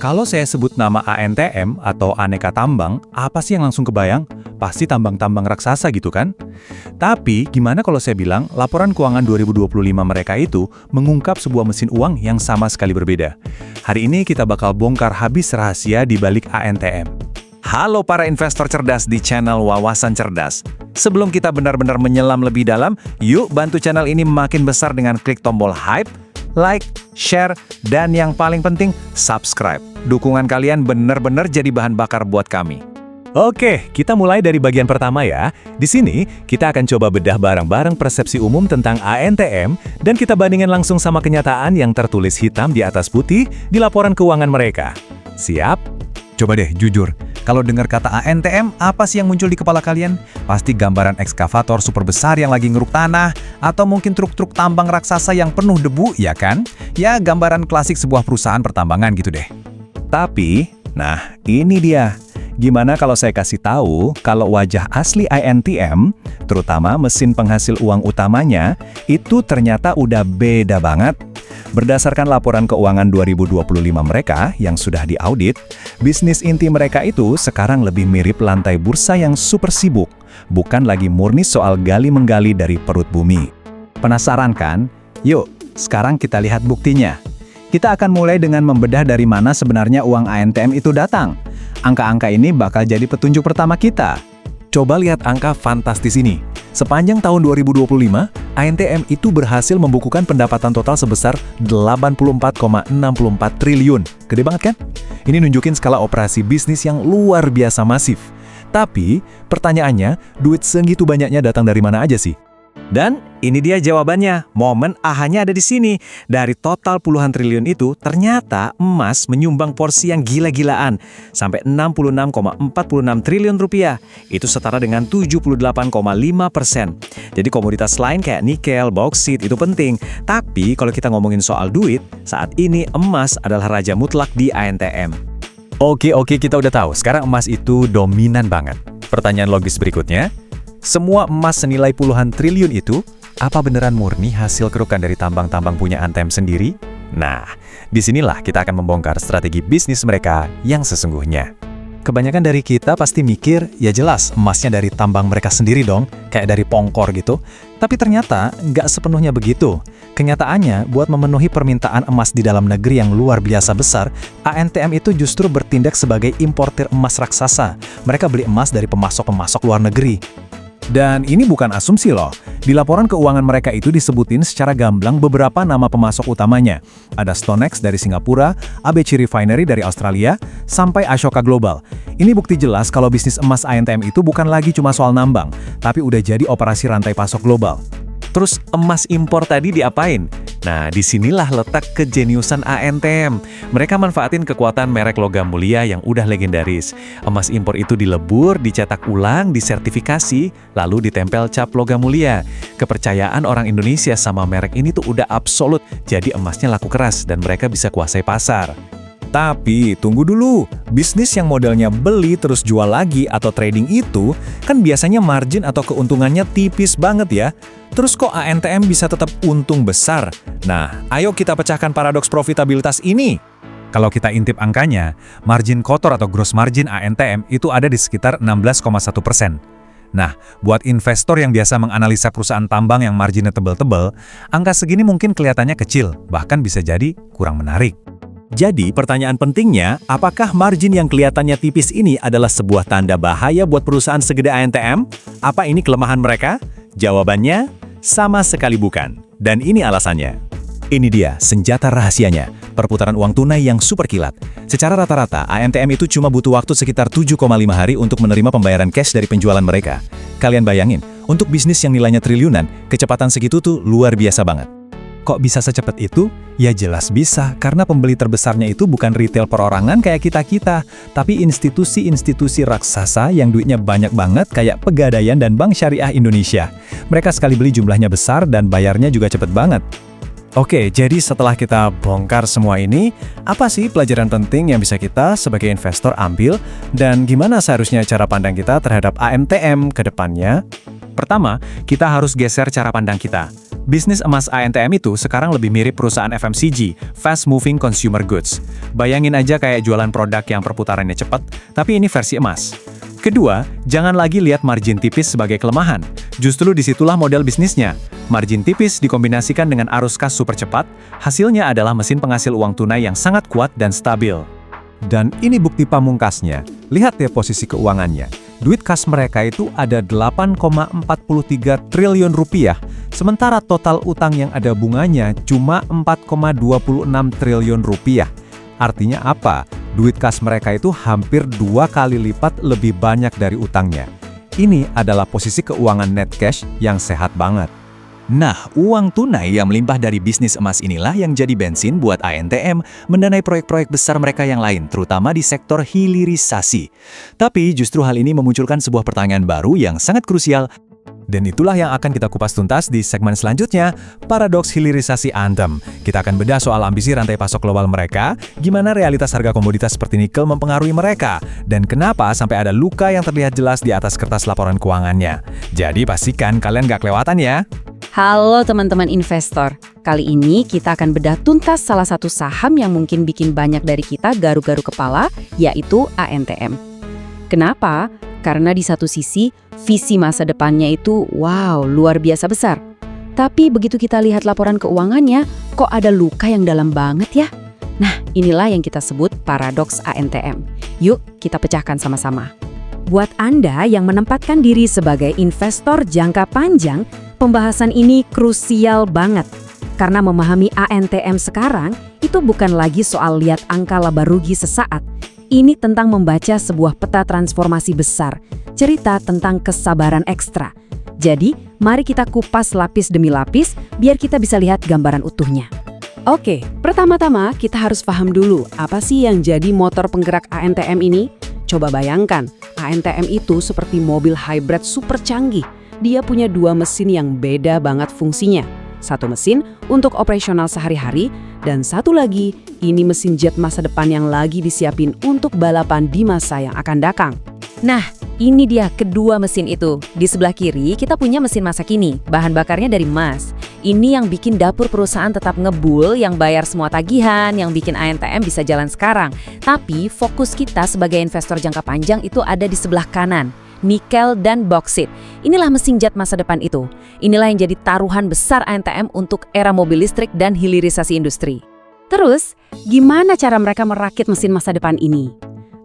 Kalau saya sebut nama ANTM atau aneka tambang, apa sih yang langsung kebayang? Pasti tambang-tambang raksasa gitu kan? Tapi, gimana kalau saya bilang laporan keuangan 2025 mereka itu mengungkap sebuah mesin uang yang sama sekali berbeda? Hari ini kita bakal bongkar habis rahasia di balik ANTM. Halo para investor cerdas di channel Wawasan Cerdas. Sebelum kita benar-benar menyelam lebih dalam, yuk bantu channel ini makin besar dengan klik tombol hype, like, share, dan yang paling penting, subscribe. Dukungan kalian benar-benar jadi bahan bakar buat kami. Oke, kita mulai dari bagian pertama ya. Di sini, kita akan coba bedah bareng-bareng persepsi umum tentang ANTM, dan kita bandingkan langsung sama kenyataan yang tertulis hitam di atas putih di laporan keuangan mereka. Siap? Coba deh, jujur. Kalau dengar kata ANTM, apa sih yang muncul di kepala kalian? Pasti gambaran ekskavator super besar yang lagi ngeruk tanah, atau mungkin truk-truk tambang raksasa yang penuh debu, ya kan? Ya, gambaran klasik sebuah perusahaan pertambangan gitu deh. Tapi, nah ini dia. Gimana kalau saya kasih tahu kalau wajah asli ANTM, terutama mesin penghasil uang utamanya, itu ternyata udah beda banget. Berdasarkan laporan keuangan 2025 mereka yang sudah diaudit, bisnis inti mereka itu sekarang lebih mirip lantai bursa yang super sibuk, bukan lagi murni soal gali-menggali dari perut bumi. Penasaran kan? Yuk, sekarang kita lihat buktinya. Kita akan mulai dengan membedah dari mana sebenarnya uang ANTM itu datang. Angka-angka ini bakal jadi petunjuk pertama kita. Coba lihat angka fantastis ini. Sepanjang tahun 2025, ANTM itu berhasil membukukan pendapatan total sebesar 84,64 triliun. Gede banget kan? Ini nunjukin skala operasi bisnis yang luar biasa masif. Tapi, pertanyaannya, duit segitu banyaknya datang dari mana aja sih? Dan ini dia jawabannya, momen ahanya ada di sini. Dari total puluhan triliun itu, ternyata emas menyumbang porsi yang gila-gilaan, sampai 66,46 triliun rupiah. Itu setara dengan 78,5%. Jadi komoditas lain kayak nikel, bauksit itu penting. Tapi kalau kita ngomongin soal duit, saat ini emas adalah raja mutlak di ANTM. Oke, kita udah tahu. Sekarang emas itu dominan banget. Pertanyaan logis berikutnya, semua emas senilai puluhan triliun itu, apa beneran murni hasil kerukan dari tambang-tambang punya ANTM sendiri? Nah, disinilah kita akan membongkar strategi bisnis mereka yang sesungguhnya. Kebanyakan dari kita pasti mikir, ya jelas emasnya dari tambang mereka sendiri dong, kayak dari Pongkor gitu. Tapi ternyata nggak sepenuhnya begitu. Kenyataannya, buat memenuhi permintaan emas di dalam negeri yang luar biasa besar, ANTM itu justru bertindak sebagai importir emas raksasa. Mereka beli emas dari pemasok-pemasok luar negeri. Dan ini bukan asumsi loh. Di laporan keuangan mereka itu disebutin secara gamblang beberapa nama pemasok utamanya. Ada Stonex dari Singapura, ABC Refinery dari Australia, sampai Ashoka Global. Ini bukti jelas kalau bisnis emas ANTM itu bukan lagi cuma soal nambang, tapi udah jadi operasi rantai pasok global. Terus emas impor tadi diapain? Nah, disinilah letak kejeniusan ANTM. Mereka manfaatin kekuatan merek logam mulia yang udah legendaris. Emas impor itu dilebur, dicetak ulang, disertifikasi, lalu ditempel cap logam mulia. Kepercayaan orang Indonesia sama merek ini tuh udah absolut, jadi emasnya laku keras dan mereka bisa kuasai pasar. Tapi, tunggu dulu. Bisnis yang modelnya beli terus jual lagi atau trading itu, kan biasanya margin atau keuntungannya tipis banget ya. Terus kok ANTM bisa tetap untung besar? Nah, ayo kita pecahkan paradoks profitabilitas ini. Kalau kita intip angkanya, margin kotor atau gross margin ANTM itu ada di sekitar 16,1%. Nah, buat investor yang biasa menganalisa perusahaan tambang yang marginnya tebal-tebal, angka segini mungkin kelihatannya kecil, bahkan bisa jadi kurang menarik. Jadi, pertanyaan pentingnya, apakah margin yang kelihatannya tipis ini adalah sebuah tanda bahaya buat perusahaan segede ANTM? Apa ini kelemahan mereka? Jawabannya, sama sekali bukan. Dan ini alasannya. Ini dia, senjata rahasianya, perputaran uang tunai yang super kilat. Secara rata-rata, ANTM itu cuma butuh waktu sekitar 7,5 hari untuk menerima pembayaran cash dari penjualan mereka. Kalian bayangin, untuk bisnis yang nilainya triliunan, kecepatan segitu tuh luar biasa banget. Kok bisa secepat itu? Ya jelas bisa, karena pembeli terbesarnya itu bukan retail perorangan kayak kita-kita, tapi institusi-institusi raksasa yang duitnya banyak banget kayak Pegadaian dan Bank Syariah Indonesia. Mereka sekali beli jumlahnya besar dan bayarnya juga cepet banget. Oke, jadi setelah kita bongkar semua ini, apa sih pelajaran penting yang bisa kita sebagai investor ambil, dan gimana seharusnya cara pandang kita terhadap ANTM ke depannya? Pertama, kita harus geser cara pandang kita. Bisnis emas ANTM itu sekarang lebih mirip perusahaan FMCG, Fast Moving Consumer Goods. Bayangin aja kayak jualan produk yang perputarannya cepat, tapi ini versi emas. Kedua, jangan lagi lihat margin tipis sebagai kelemahan. Justru disitulah model bisnisnya. Margin tipis dikombinasikan dengan arus kas super cepat, hasilnya adalah mesin penghasil uang tunai yang sangat kuat dan stabil. Dan ini bukti pamungkasnya. Lihat ya posisi keuangannya. Duit kas mereka itu ada 8,43 triliun rupiah, sementara total utang yang ada bunganya cuma 4,26 triliun rupiah. Artinya apa? Duit kas mereka itu hampir 2 kali lipat lebih banyak dari utangnya. Ini adalah posisi keuangan net cash yang sehat banget. Nah, uang tunai yang melimpah dari bisnis emas inilah yang jadi bensin buat ANTM mendanai proyek-proyek besar mereka yang lain, terutama di sektor hilirisasi. Tapi justru hal ini memunculkan sebuah pertanyaan baru yang sangat krusial. Dan itulah yang akan kita kupas tuntas di segmen selanjutnya, Paradoks Hilirisasi ANTM. Kita akan bedah soal ambisi rantai pasok global mereka, gimana realitas harga komoditas seperti nikel mempengaruhi mereka, dan kenapa sampai ada luka yang terlihat jelas di atas kertas laporan keuangannya. Jadi pastikan kalian gak kelewatan ya. Halo teman-teman investor, kali ini kita akan bedah tuntas salah satu saham yang mungkin bikin banyak dari kita garuk-garuk kepala, yaitu ANTM. Kenapa? Karena di satu sisi, visi masa depannya itu wow, luar biasa besar. Tapi begitu kita lihat laporan keuangannya, kok ada luka yang dalam banget ya? Nah, inilah yang kita sebut paradoks ANTM. Yuk, kita pecahkan sama-sama. Buat Anda yang menempatkan diri sebagai investor jangka panjang, pembahasan ini krusial banget. Karena memahami ANTM sekarang, itu bukan lagi soal lihat angka laba rugi sesaat. Ini tentang membaca sebuah peta transformasi besar, cerita tentang kesabaran ekstra. Jadi, mari kita kupas lapis demi lapis, biar kita bisa lihat gambaran utuhnya. Oke, pertama-tama kita harus paham dulu, apa sih yang jadi motor penggerak ANTM ini? Coba bayangkan, ANTM itu seperti mobil hybrid super canggih. Dia punya 2 mesin yang beda banget fungsinya. Satu mesin untuk operasional sehari-hari, dan satu lagi, ini mesin jet masa depan yang lagi disiapin untuk balapan di masa yang akan datang. Nah, ini dia kedua mesin itu. Di sebelah kiri, kita punya mesin masa kini, bahan bakarnya dari emas. Ini yang bikin dapur perusahaan tetap ngebul, yang bayar semua tagihan, yang bikin ANTM bisa jalan sekarang. Tapi fokus kita sebagai investor jangka panjang itu ada di sebelah kanan. Nikel dan boksit. Inilah mesin jet masa depan itu. Inilah yang jadi taruhan besar ANTM untuk era mobil listrik dan hilirisasi industri. Terus, gimana cara mereka merakit mesin masa depan ini?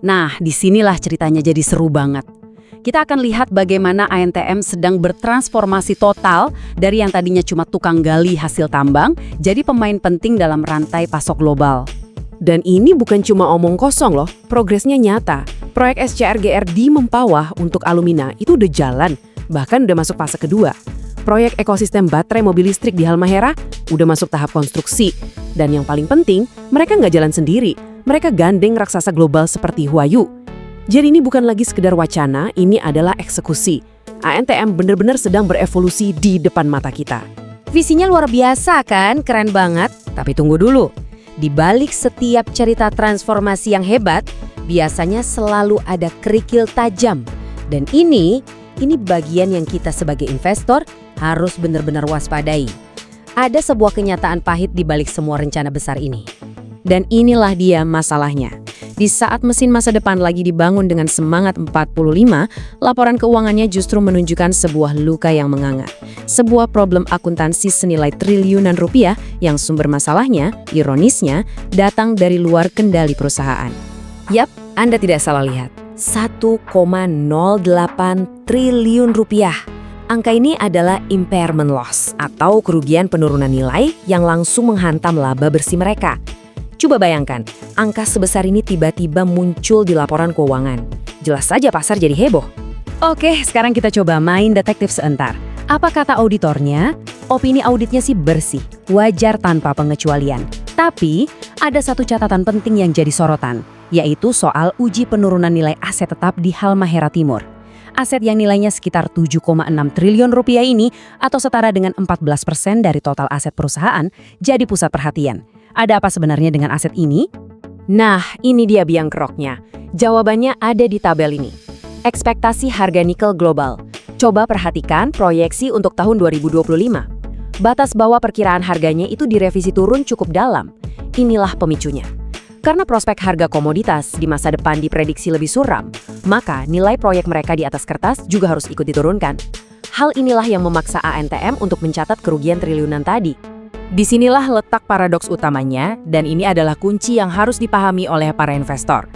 Nah, disinilah ceritanya jadi seru banget. Kita akan lihat bagaimana ANTM sedang bertransformasi total dari yang tadinya cuma tukang gali hasil tambang, jadi pemain penting dalam rantai pasok global. Dan ini bukan cuma omong kosong loh, progresnya nyata. Proyek SCRGR di Mempawah untuk Alumina itu udah jalan, bahkan udah masuk fase kedua. Proyek ekosistem baterai mobil listrik di Halmahera udah masuk tahap konstruksi. Dan yang paling penting, mereka nggak jalan sendiri, mereka gandeng raksasa global seperti Huayu. Jadi ini bukan lagi sekedar wacana, ini adalah eksekusi. ANTM benar-benar sedang berevolusi di depan mata kita. Visinya luar biasa kan, keren banget. Tapi tunggu dulu. Di balik setiap cerita transformasi yang hebat, biasanya selalu ada kerikil tajam. Dan ini bagian yang kita sebagai investor harus benar-benar waspadai. Ada sebuah kenyataan pahit di balik semua rencana besar ini. Dan inilah dia masalahnya. Di saat mesin masa depan lagi dibangun dengan semangat 45, laporan keuangannya justru menunjukkan sebuah luka yang menganga. Sebuah problem akuntansi senilai triliunan rupiah yang sumber masalahnya, ironisnya, datang dari luar kendali perusahaan. Yap, Anda tidak salah lihat. 1,08 triliun rupiah. Angka ini adalah impairment loss atau kerugian penurunan nilai yang langsung menghantam laba bersih mereka. Coba bayangkan, angka sebesar ini tiba-tiba muncul di laporan keuangan. Jelas saja pasar jadi heboh. Oke, sekarang kita coba main detektif sebentar. Apa kata auditornya? Opini auditnya sih bersih, wajar tanpa pengecualian. Tapi, ada satu catatan penting yang jadi sorotan, yaitu soal uji penurunan nilai aset tetap di Halmahera Timur. Aset yang nilainya sekitar 7,6 triliun rupiah ini, atau setara dengan 14% dari total aset perusahaan, jadi pusat perhatian. Ada apa sebenarnya dengan aset ini? Nah, ini dia biang keroknya. Jawabannya ada di tabel ini. Ekspektasi harga nikel global. Coba perhatikan proyeksi untuk tahun 2025. batas bawah perkiraan harganya itu direvisi turun cukup dalam. Inilah pemicunya. Karena prospek harga komoditas di masa depan diprediksi lebih suram, maka nilai proyek mereka di atas kertas juga harus ikut diturunkan. Hal inilah yang memaksa ANTM untuk mencatat kerugian triliunan tadi. Disinilah letak paradoks utamanya, dan ini adalah kunci yang harus dipahami oleh para investor.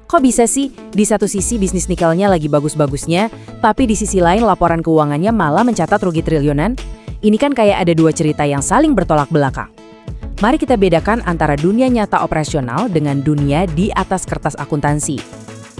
Kok bisa sih, di satu sisi bisnis nikelnya lagi bagus-bagusnya, tapi di sisi lain laporan keuangannya malah mencatat rugi triliunan? Ini kan kayak ada dua cerita yang saling bertolak belakang. Mari kita bedakan antara dunia nyata operasional dengan dunia di atas kertas akuntansi.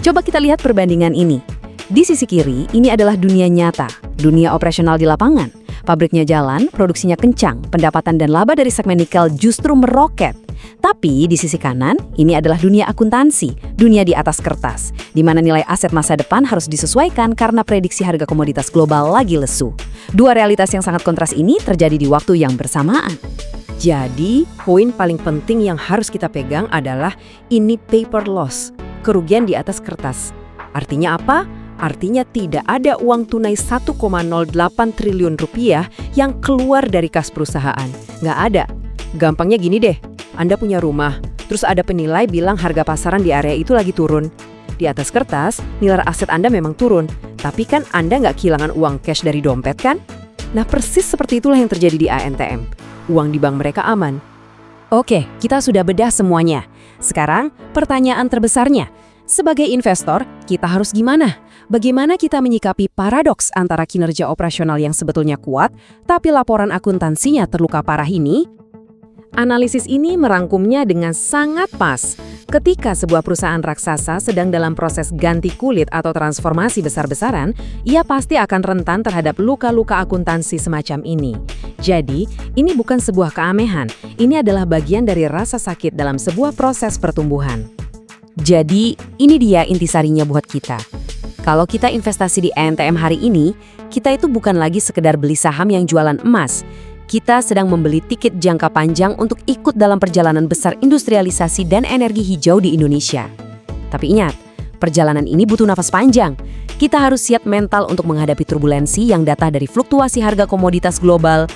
Coba kita lihat perbandingan ini. Di sisi kiri, ini adalah dunia nyata, dunia operasional di lapangan. Pabriknya jalan, produksinya kencang, pendapatan dan laba dari segmen nikel justru meroket. Tapi di sisi kanan, ini adalah dunia akuntansi, dunia di atas kertas, di mana nilai aset masa depan harus disesuaikan karena prediksi harga komoditas global lagi lesu. Dua realitas yang sangat kontras ini terjadi di waktu yang bersamaan. Jadi, poin paling penting yang harus kita pegang adalah ini paper loss, kerugian di atas kertas. Artinya apa? Artinya tidak ada uang tunai 1,08 triliun rupiah yang keluar dari kas perusahaan. Nggak ada. Gampangnya gini deh, Anda punya rumah, terus ada penilai bilang harga pasaran di area itu lagi turun. Di atas kertas, nilai aset Anda memang turun, tapi kan Anda nggak kehilangan uang cash dari dompet kan? Nah persis seperti itulah yang terjadi di ANTM. Uang di bank mereka aman. Oke, kita sudah bedah semuanya. Sekarang, pertanyaan terbesarnya. Sebagai investor, kita harus gimana? Bagaimana kita menyikapi paradoks antara kinerja operasional yang sebetulnya kuat, tapi laporan akuntansinya terluka parah ini? Analisis ini merangkumnya dengan sangat pas. Ketika sebuah perusahaan raksasa sedang dalam proses ganti kulit atau transformasi besar-besaran, ia pasti akan rentan terhadap luka-luka akuntansi semacam ini. Jadi, ini bukan sebuah keanehan, ini adalah bagian dari rasa sakit dalam sebuah proses pertumbuhan. Jadi, ini dia intisarinya buat kita. Kalau kita investasi di ANTM hari ini, kita itu bukan lagi sekedar beli saham yang jualan emas. Kita sedang membeli tiket jangka panjang untuk ikut dalam perjalanan besar industrialisasi dan energi hijau di Indonesia. Tapi ingat, perjalanan ini butuh nafas panjang. Kita harus siap mental untuk menghadapi turbulensi yang datang dari fluktuasi harga komoditas global.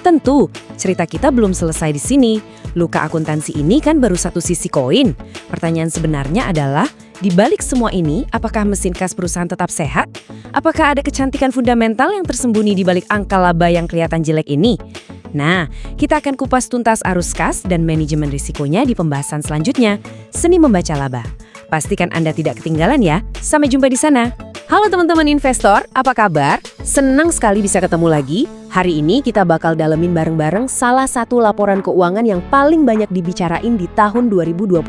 Tentu, cerita kita belum selesai di sini. Luka akuntansi ini kan baru satu sisi koin. Pertanyaan sebenarnya adalah, di balik semua ini, apakah mesin kas perusahaan tetap sehat? Apakah ada kecantikan fundamental yang tersembunyi di balik angka laba yang kelihatan jelek ini? Nah, kita akan kupas tuntas arus kas dan manajemen risikonya di pembahasan selanjutnya, Seni Membaca Laba. Pastikan Anda tidak ketinggalan ya. Sampai jumpa di sana. Halo teman-teman investor, apa kabar? Senang sekali bisa ketemu lagi. Hari ini kita bakal dalemin bareng-bareng salah satu laporan keuangan yang paling banyak dibicarain di tahun 2025,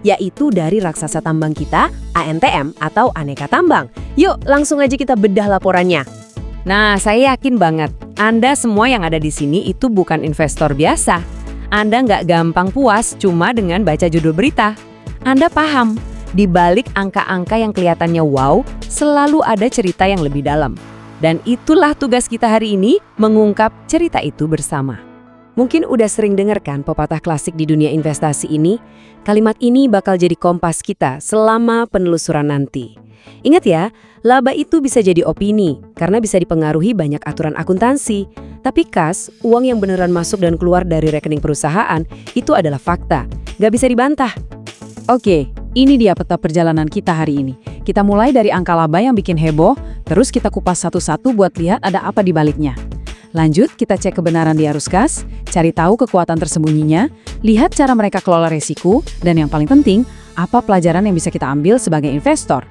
yaitu dari raksasa tambang kita, ANTM atau Aneka Tambang. Yuk, langsung aja kita bedah laporannya. Nah, saya yakin banget, Anda semua yang ada di sini itu bukan investor biasa. Anda nggak gampang puas cuma dengan baca judul berita. Anda paham, di balik angka-angka yang kelihatannya wow, selalu ada cerita yang lebih dalam. Dan itulah tugas kita hari ini, mengungkap cerita itu bersama. Mungkin udah sering dengar kan pepatah klasik di dunia investasi ini? Kalimat ini bakal jadi kompas kita selama penelusuran nanti. Ingat ya, laba itu bisa jadi opini, karena bisa dipengaruhi banyak aturan akuntansi. Tapi kas, uang yang beneran masuk dan keluar dari rekening perusahaan, itu adalah fakta. Gak bisa dibantah. Oke, ini dia peta perjalanan kita hari ini. Kita mulai dari angka laba yang bikin heboh, terus kita kupas satu-satu buat lihat ada apa di baliknya. Lanjut, kita cek kebenaran di arus kas, cari tahu kekuatan tersembunyinya, lihat cara mereka kelola resiko, dan yang paling penting, apa pelajaran yang bisa kita ambil sebagai investor.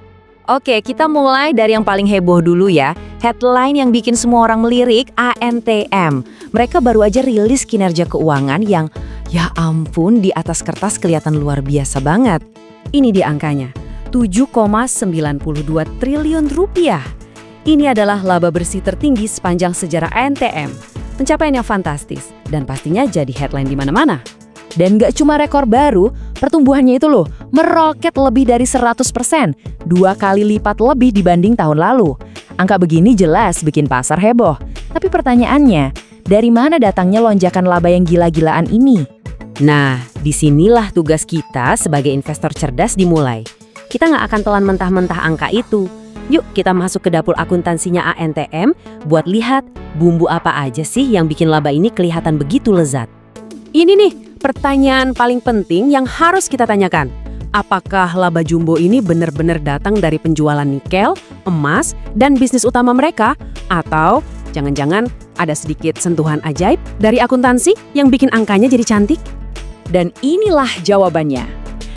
Oke, kita mulai dari yang paling heboh dulu ya. Headline yang bikin semua orang melirik, ANTM. Mereka baru aja rilis kinerja keuangan yang, ya ampun, di atas kertas kelihatan luar biasa banget. Ini dia angkanya, 7,92 triliun rupiah. Ini adalah laba bersih tertinggi sepanjang sejarah ANTM. Pencapaian yang fantastis dan pastinya jadi headline di mana-mana. Dan gak cuma rekor baru, pertumbuhannya itu loh meroket lebih dari 100%, 2 kali lipat lebih dibanding tahun lalu. Angka begini jelas bikin pasar heboh. Tapi pertanyaannya, dari mana datangnya lonjakan laba yang gila-gilaan ini? Nah, disinilah tugas kita sebagai investor cerdas dimulai. Kita nggak akan telan mentah-mentah angka itu. Yuk kita masuk ke dapur akuntansinya ANTM buat lihat bumbu apa aja sih yang bikin laba ini kelihatan begitu lezat. Ini nih pertanyaan paling penting yang harus kita tanyakan. Apakah laba jumbo ini benar-benar datang dari penjualan nikel, emas, dan bisnis utama mereka? Atau jangan-jangan ada sedikit sentuhan ajaib dari akuntansi yang bikin angkanya jadi cantik? Dan inilah jawabannya.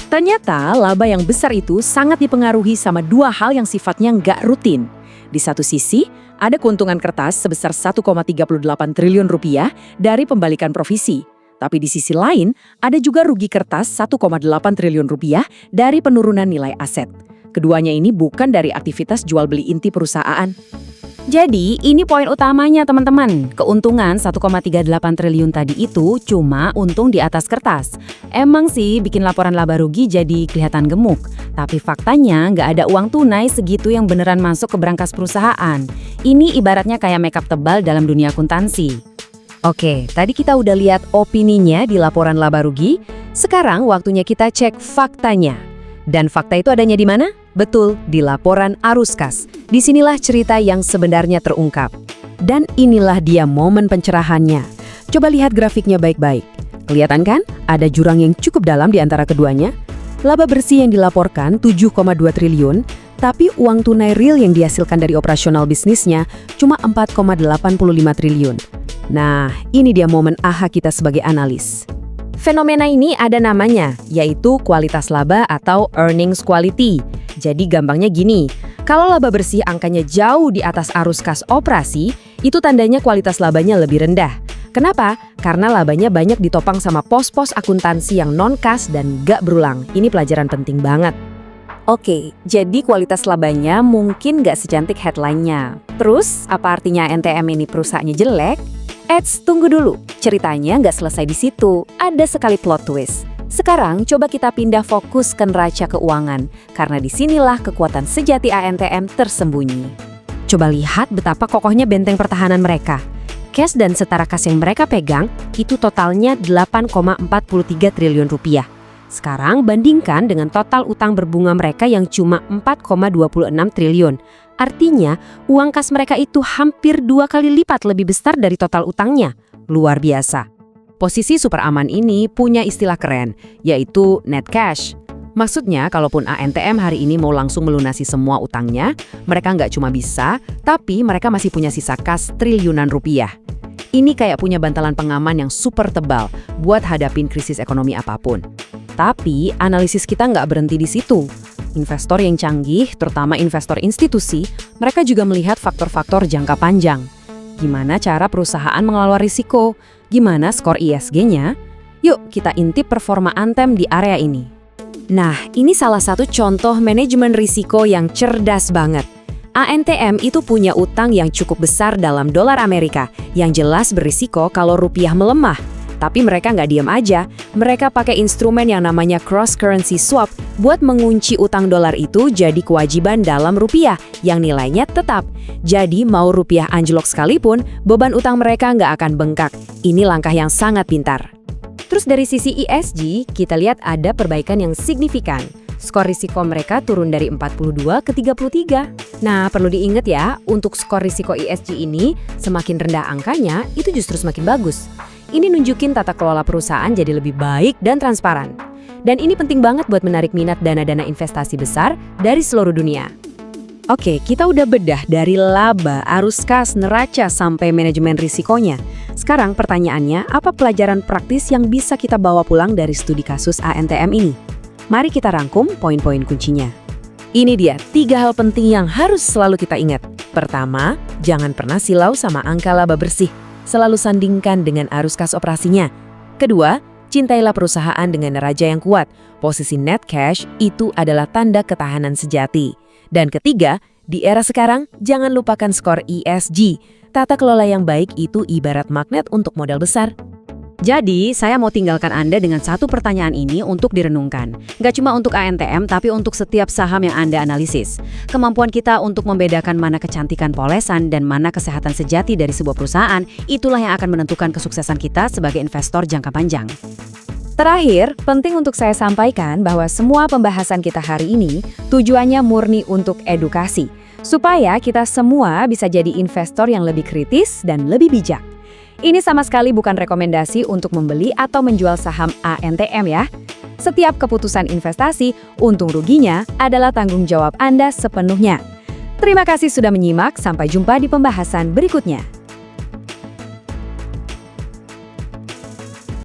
Ternyata laba yang besar itu sangat dipengaruhi sama dua hal yang sifatnya nggak rutin. Di satu sisi, ada keuntungan kertas sebesar 1,38 triliun rupiah dari pembalikan provisi. Tapi di sisi lain, ada juga rugi kertas 1,8 triliun rupiah dari penurunan nilai aset. Keduanya ini bukan dari aktivitas jual beli inti perusahaan. Jadi, ini poin utamanya teman-teman. Keuntungan 1,38 triliun tadi itu cuma untung di atas kertas. Emang sih bikin laporan laba rugi jadi kelihatan gemuk. Tapi faktanya nggak ada uang tunai segitu yang beneran masuk ke brankas perusahaan. Ini ibaratnya kayak makeup tebal dalam dunia akuntansi. Oke, tadi kita udah lihat opininya di laporan laba rugi. Sekarang waktunya kita cek faktanya. Dan fakta itu adanya di mana? Betul, di laporan arus kas. Disinilah cerita yang sebenarnya terungkap. Dan inilah dia momen pencerahannya. Coba lihat grafiknya baik-baik. Kelihatan kan? Ada jurang yang cukup dalam di antara keduanya. Laba bersih yang dilaporkan 7,2 triliun, tapi uang tunai real yang dihasilkan dari operasional bisnisnya cuma 4,85 triliun. Nah, ini dia momen aha kita sebagai analis. Fenomena ini ada namanya, yaitu kualitas laba atau earnings quality. Jadi gampangnya gini, kalau laba bersih angkanya jauh di atas arus kas operasi, itu tandanya kualitas labanya lebih rendah. Kenapa? Karena labanya banyak ditopang sama pos-pos akuntansi yang non-kas dan gak berulang. Ini pelajaran penting banget. Oke, jadi kualitas labanya mungkin gak secantik headline-nya. Terus, apa artinya NTM ini perusahaannya jelek? Eits, tunggu dulu. Ceritanya nggak selesai di situ. Ada sekali plot twist. Sekarang coba kita pindah fokus ke neraca keuangan, karena disinilah kekuatan sejati ANTM tersembunyi. Coba lihat betapa kokohnya benteng pertahanan mereka. Cash dan setara kas yang mereka pegang itu totalnya 8,43 triliun rupiah. Sekarang bandingkan dengan total utang berbunga mereka yang cuma 4,26 triliun. Artinya, uang kas mereka itu hampir 2 kali lipat lebih besar dari total utangnya. Luar biasa. Posisi super aman ini punya istilah keren, yaitu net cash. Maksudnya, kalaupun ANTM hari ini mau langsung melunasi semua utangnya, mereka nggak cuma bisa, tapi mereka masih punya sisa kas triliunan rupiah. Ini kayak punya bantalan pengaman yang super tebal buat hadapin krisis ekonomi apapun. Tapi, analisis kita nggak berhenti di situ. Investor yang canggih, terutama investor institusi, mereka juga melihat faktor-faktor jangka panjang. Gimana cara perusahaan mengelola risiko? Gimana skor ISG-nya? Yuk, kita intip performa ANTM di area ini. Nah, ini salah satu contoh manajemen risiko yang cerdas banget. ANTM itu punya utang yang cukup besar dalam dolar Amerika, yang jelas berisiko kalau rupiah melemah. Tapi mereka nggak diam aja, mereka pakai instrumen yang namanya cross-currency swap buat mengunci utang dolar itu jadi kewajiban dalam rupiah yang nilainya tetap. Jadi mau rupiah anjlok sekalipun, beban utang mereka nggak akan bengkak. Ini langkah yang sangat pintar. Terus dari sisi ESG, kita lihat ada perbaikan yang signifikan. Skor risiko mereka turun dari 42 ke 33. Nah, perlu diingat ya, untuk skor risiko ESG ini, semakin rendah angkanya, itu justru semakin bagus. Ini nunjukin tata kelola perusahaan jadi lebih baik dan transparan. Dan ini penting banget buat menarik minat dana-dana investasi besar dari seluruh dunia. Oke, kita udah bedah dari laba, arus kas, neraca, sampai manajemen risikonya. Sekarang pertanyaannya, apa pelajaran praktis yang bisa kita bawa pulang dari studi kasus ANTM ini? Mari kita rangkum poin-poin kuncinya. Ini dia 3 hal penting yang harus selalu kita ingat. Pertama, jangan pernah silau sama angka laba bersih. Selalu sandingkan dengan arus kas operasinya. Kedua, cintailah perusahaan dengan neraca yang kuat. Posisi net cash itu adalah tanda ketahanan sejati. Dan ketiga, di era sekarang, jangan lupakan skor ESG. Tata kelola yang baik itu ibarat magnet untuk modal besar. Jadi, saya mau tinggalkan Anda dengan satu pertanyaan ini untuk direnungkan. Nggak cuma untuk ANTM, tapi untuk setiap saham yang Anda analisis. Kemampuan kita untuk membedakan mana kecantikan polesan dan mana kesehatan sejati dari sebuah perusahaan, itulah yang akan menentukan kesuksesan kita sebagai investor jangka panjang. Terakhir, penting untuk saya sampaikan bahwa semua pembahasan kita hari ini tujuannya murni untuk edukasi. supaya kita semua bisa jadi investor yang lebih kritis dan lebih bijak. Ini sama sekali bukan rekomendasi untuk membeli atau menjual saham ANTM ya. Setiap keputusan investasi, untung ruginya adalah tanggung jawab Anda sepenuhnya. Terima kasih sudah menyimak, sampai jumpa di pembahasan berikutnya.